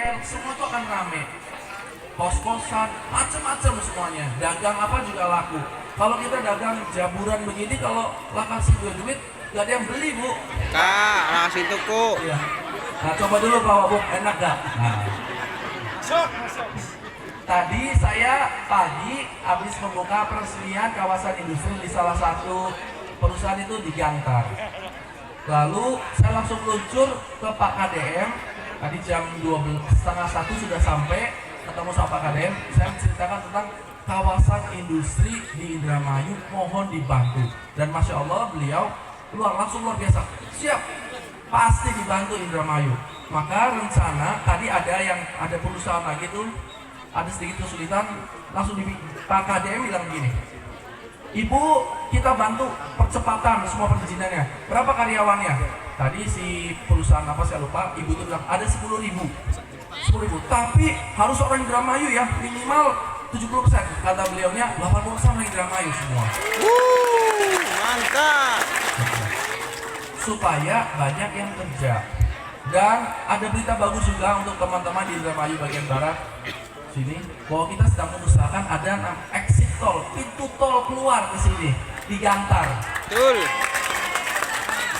hotel, semua tuh akan rame. Kos-kosan, macam-macam semuanya. Dagang apa juga laku. Kalau kita dagang jaburan begini, kalau lah kasih duit, gak ada yang beli, Bu. Kak, langsung tuku. Iya. Nah, coba dulu Pak Wabuk, enak gak? Nah. Tadi saya pagi habis membuka peresmian kawasan industri di salah satu perusahaan itu di Gantar. Lalu saya langsung meluncur ke Pak KDM. Tadi jam 12:30 sudah sampai, ketemu sama Pak KDM. Saya menceritakan tentang kawasan industri di Indramayu, mohon dibantu. Dan Masya Allah beliau langsung luar biasa. Siap, pasti dibantu Indramayu. Maka rencana tadi ada perusahaan lagi tuh, ada sedikit kesulitan, langsung Pak KDM bilang gini, Ibu, kita bantu percepatan semua perizinannya. Berapa karyawannya? Tadi si perusahaan apa saya lupa, ibu itu bilang ada 10.000. 10.000. Tapi harus orang Indramayu ya, minimal 70%. Kata beliaunya 80% orang Indramayu semua. Mantap. Supaya banyak yang kerja. Dan ada berita bagus juga untuk teman-teman di Indramayu bagian barat sini, bahwa kita sedang mengusahakan ada exit tol, pintu tol keluar ke sini di Gantar. Betul.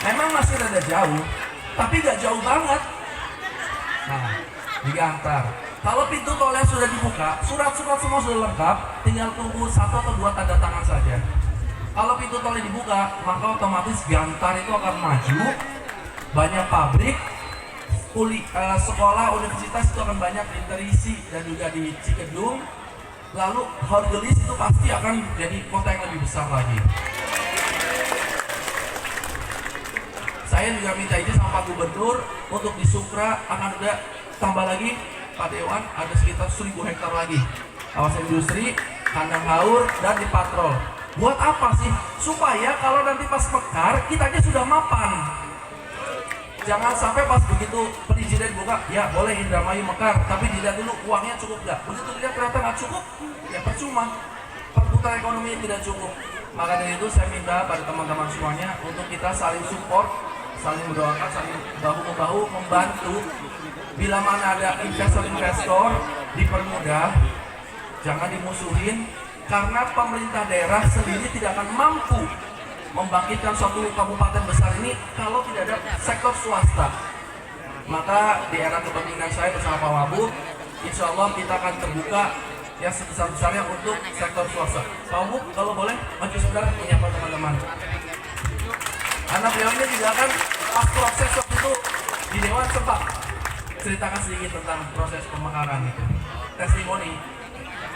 Memang masih rada jauh, tapi gak jauh banget. Nah, di Gantar. Kalau pintu tolnya sudah dibuka, surat-surat semua sudah lengkap, tinggal tunggu 1 atau 2 tanda tangan saja. Kalau pintu tolnya dibuka, maka otomatis Gantar itu akan maju, banyak pabrik, sekolah, universitas itu akan banyak terisi, dan juga di Cikedung. Lalu Horgelis itu pasti akan jadi kota yang lebih besar lagi. Saya juga minta izin sama Pak Gubernur untuk di Sukra akan ada tambah lagi, Pak Dewan, ada sekitar 1.000 hektar lagi kawasan industri, kandang haur, dan di patrol. Buat apa sih? Supaya kalau nanti pas mekar kita aja sudah mapan. Jangan sampai pas begitu perizinan buka, ya boleh Indramayu mekar, tapi dilihat dulu uangnya cukup nggak. Begitu dilihat ternyata nggak cukup, ya percuma. Perputaran ekonomi tidak cukup. Maka dari itu saya minta pada teman-teman semuanya untuk kita saling support, saling mendoakan, saling bahu-membahu membantu. Bila mana ada investor-investor, dipermudah, jangan dimusuhin, karena pemerintah daerah sendiri tidak akan mampu membangkitkan suatu kabupaten besar ini kalau tidak ada sektor swasta. Maka di era kepemimpinan saya bersama Pak Wabuk, insya Allah kita akan terbuka yang sebesar-besarnya untuk sektor swasta. Pak Wabuk, kalau boleh maju sebentar menyapa teman-teman. Anak beliaunya juga kan pas proses waktu itu di Dewan sempat ceritakan sedikit tentang proses pemekaran itu. Testimoni